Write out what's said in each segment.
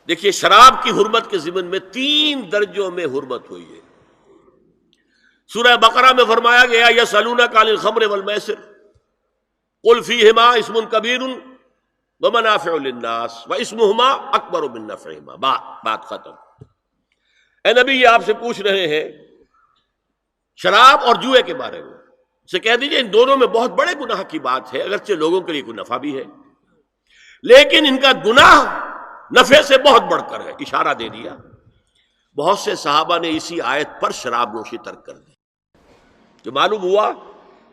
دیکھیے شراب کی حرمت کے ضمن میں 3 درجوں میں حرمت ہوئی ہے۔ سورہ بقرہ میں فرمایا گیا یسألونک عن الخمر والمیسر قل فیہما اسم کبیر ومنافع للناس واسمہما اکبر من نفعہما، بات ختم۔ اے نبی یہ آپ سے پوچھ رہے ہیں شراب اور جوئے کے بارے میں، سے کہہ دیجئے ان دونوں میں بہت بڑے گناہ کی بات ہے، اگرچہ لوگوں کے لیے کوئی نفع بھی ہے لیکن ان کا گناہ نفع سے بہت بڑھ کر ہے، اشارہ دے دیا۔ بہت سے صحابہ نے اسی آیت پر شراب نوشی ترک کر دی، جو معلوم ہوا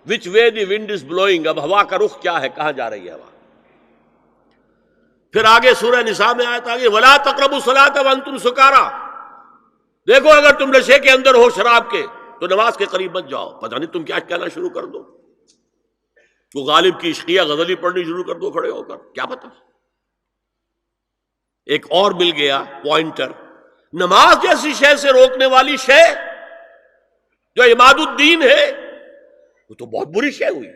which way the wind is blowing، اب ہوا کا رخ کیا ہے، کہاں جا رہی ہے ہوا۔ پھر آگے سورہ نساء میں آیت آگے وَلَا تَقْرَبُوا الصَّلَاةَ وَأَنْتُمْ سُكَارَىٰ، دیکھو اگر تم نشے کے اندر ہو شراب کے تو نماز کے قریب مت جاؤ، پتہ نہیں تم کیا کہنا شروع کر دو، تو غالب کی عشقیہ غزلی پڑھنی شروع کر دو کھڑے ہو کر، کیا پتہ۔ ایک اور مل گیا پوائنٹر، نماز جیسی شے سے روکنے والی شے جو عماد الدین ہے وہ تو بہت بری شے ہوئی،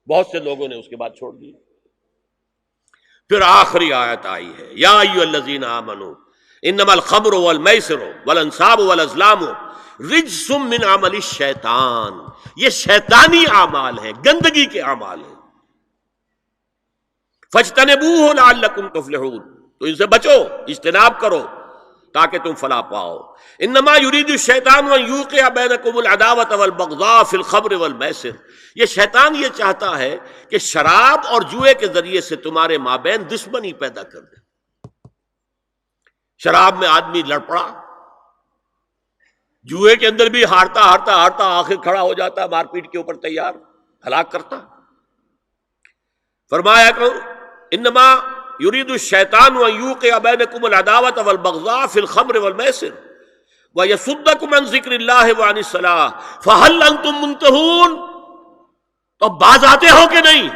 بہت سے لوگوں نے اس کے بعد چھوڑ دی۔ پھر آخری آیت آئی ہے یا ایھا الذین آمنوا انما الخمر والمیسر والانصاب والازلام رجس من عمل الشیطان، یہ شیطانی اعمال ہیں، گندگی کے اعمال ہیں، فاجتنبوہ لعلکم تفلحون، تو ان سے بچو، اجتناب کرو تاکہ تم فلاح پاؤ۔ انما یرید الشیطان ان یوقع بینکم العداوۃ والبغضاء فی الخمر والمیسر، یہ شیطان یہ چاہتا ہے کہ شراب اور جوئے کے ذریعے سے تمہارے مابین دشمنی پیدا کر دے۔ شراب میں آدمی لڑ پڑا، جوئے کے اندر بھی ہارتا ہارتا ہارتا آخر کھڑا ہو جاتا، مار پیٹ کے اوپر تیار، ہلاک کرتا۔ فرمایا کہ انما یرید الشیطان ان یوقع بینکم العداوۃ والبغضاء فی الخمر والمیسر ویصدکم عن ذکر اللہ وعن الصلاۃ فہل انتم منتہون، تو باز آتے ہو کہ نہیں؟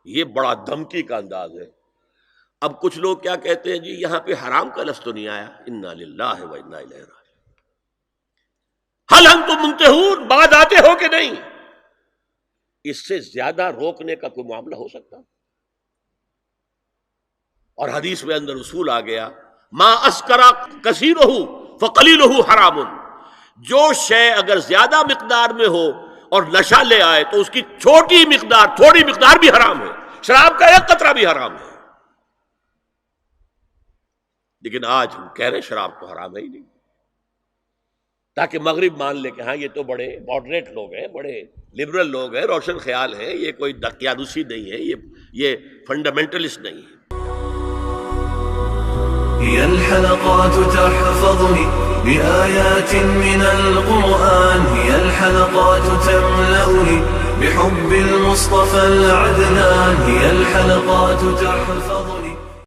یہ بڑا دھمکی کا انداز ہے۔ اب کچھ لوگ کیا کہتے ہیں، جی یہاں پہ حرام کا لفظ تو نہیں آیا، انا للہ و انا الیہ راجعون، ہل انتم منتہون، باز آتے ہو کہ نہیں؟ اس سے زیادہ روکنے کا کوئی معاملہ ہو سکتا؟ اور حدیث میں اندر اصول آ گیا ما اسکر کثیرہ فقلیلہ حرام، جو شے اگر زیادہ مقدار میں ہو اور نشہ لے آئے تو اس کی چھوٹی مقدار، تھوڑی مقدار بھی حرام ہے، شراب کا ایک قطرہ بھی حرام ہے۔ لیکن آج ہم کہہ رہے ہیں شراب تو حرام ہے ہی نہیں، تاکہ مغرب مان لے کہ ہاں یہ تو بڑے ماڈریٹ لوگ ہیں، بڑے لبرل لوگ ہیں، روشن خیال ہیں، یہ کوئی دقیانوسی نہیں ہے، یہ فنڈامنٹلسٹ نہیں ہے۔ هي الحلقات تحفظني بآيات من القرآن، هي الحلقات تملأني بحب المصطفى العدنان، هي الحلقات تحفظني